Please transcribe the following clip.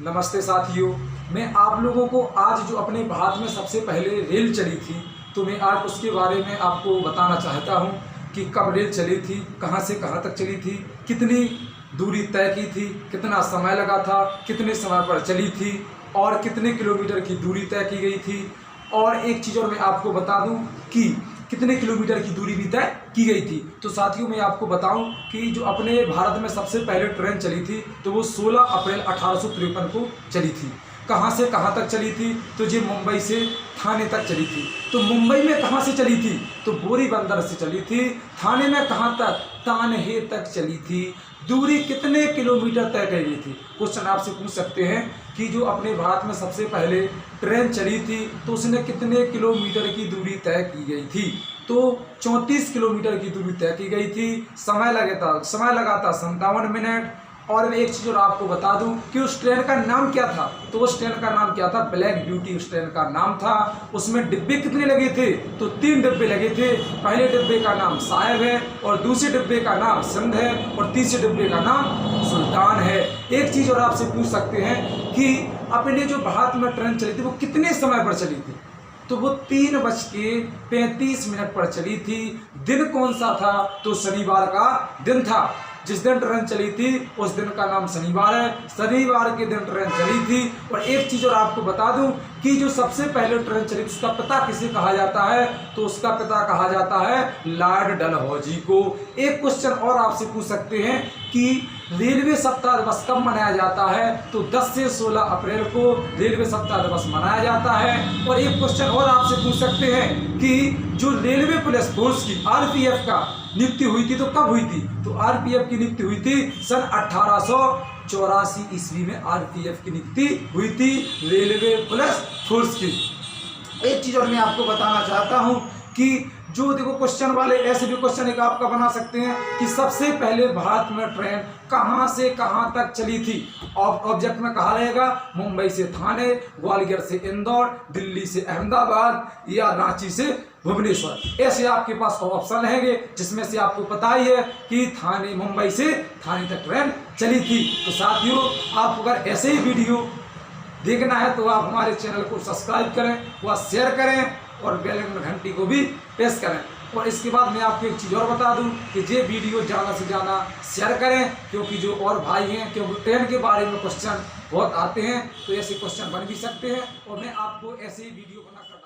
नमस्ते साथियों, मैं आप लोगों को आज जो अपने भारत में सबसे पहले रेल चली थी तो मैं आज उसके बारे में आपको बताना चाहता हूं कि कब रेल चली थी, कहां से कहां तक चली थी, कितनी दूरी तय की थी, कितना समय लगा था, कितने समय पर चली थी और कितने किलोमीटर की दूरी तय की गई थी। और एक चीज़ और मैं आपको बता दूं कि कितने किलोमीटर की दूरी भी तय की गई थी। तो साथियों मैं आपको बताऊं कि जो अपने भारत में सबसे पहले ट्रेन चली थी तो वो 16 अप्रैल 1853 को चली थी। कहां से कहां तक चली थी? तो ये मुंबई से थाने तक चली थी। तो मुंबई में कहां से चली थी? तो बोरी बंदर से चली थी। थाने में कहां तक? तानहे तक चली थी। दूरी कितने किलोमीटर तय की गई थी? क्वेश्चन आपसे पूछ सकते हैं कि जो अपने भारत में सबसे पहले ट्रेन चली थी तो उसने कितने किलोमीटर की दूरी तय की गई थी? तो 34 किलोमीटर की दूरी तय की गई थी। समय लगा था 57 मिनट। और मैं एक चीज़ और आपको बता दूं कि उस ट्रेन का नाम क्या था? तो उस ट्रेन का नाम क्या था? ब्लैक ब्यूटी उस ट्रेन का नाम था। उसमें डिब्बे कितने लगे थे? तो 3 डिब्बे लगे थे। पहले डिब्बे का नाम साहेब है और दूसरे डिब्बे का नाम सिंध है और तीसरे डिब्बे का नाम सुल्तान है। एक चीज़ और आपसे पूछ सकते हैं कि अपने जो भारत में ट्रेन चली थी वो कितने समय पर चली थी? तो वो 3:35 पर चली थी। दिन कौन सा था? तो शनिवार का दिन था। जिस दिन ट्रेन चली थी उस दिन का नाम शनिवार है। शनिवार के दिन ट्रेन चली थी। और एक चीज़ और आपको बता दूं कि जो सबसे पहले ट्रेन चली थी उसका पिता किसे कहा जाता है? तो उसका पिता कहा जाता है लॉर्ड डलहौजी को। एक क्वेश्चन और आपसे पूछ सकते हैं कि रेलवे सप्ताह दिवस कब मनाया जाता है? तो 10 से 16 अप्रैल को रेलवे सप्ताह दिवस मनाया जाता है। और एक क्वेश्चन और आपसे पूछ सकते हैं कि जो रेलवे पुलिस फोर्स की आरपीएफ का नियुक्ति हुई थी तो कब हुई थी? तो आरपीएफ की नियुक्ति हुई थी सन 1884 ईस्वी में। आरपीएफ की नियुक्ति हुई थी रेलवे पुलिस फोर्स की। एक चीज और मैं आपको बताना चाहता हूं कि जो देखो क्वेश्चन वाले ऐसे भी क्वेश्चन एक आपका बना सकते हैं कि सबसे पहले भारत में ट्रेन कहां से कहां तक चली थी? ऑब्जेक्ट में कहा रहेगा मुंबई से थाने, ग्वालियर से इंदौर, दिल्ली से अहमदाबाद या रांची से भुवनेश्वर। ऐसे आपके पास ऑप्शन रहेंगे जिसमें से आपको पता ही है कि थाने, मुंबई से थाने तक ट्रेन चली थी। तो साथियों आप अगर ऐसे ही वीडियो देखना है तो आप हमारे चैनल को सब्सक्राइब करें, वह शेयर करें और बेल आइकन घंटी को भी प्रेस करें। और इसके बाद मैं आपको एक चीज़ और बता दूं कि ये वीडियो ज़्यादा से ज़्यादा शेयर करें, क्योंकि जो और भाई हैं क्योंकि ट्रेन के बारे में क्वेश्चन बहुत आते हैं तो ऐसे क्वेश्चन बन भी सकते हैं और मैं आपको ऐसे ही वीडियो बनाकर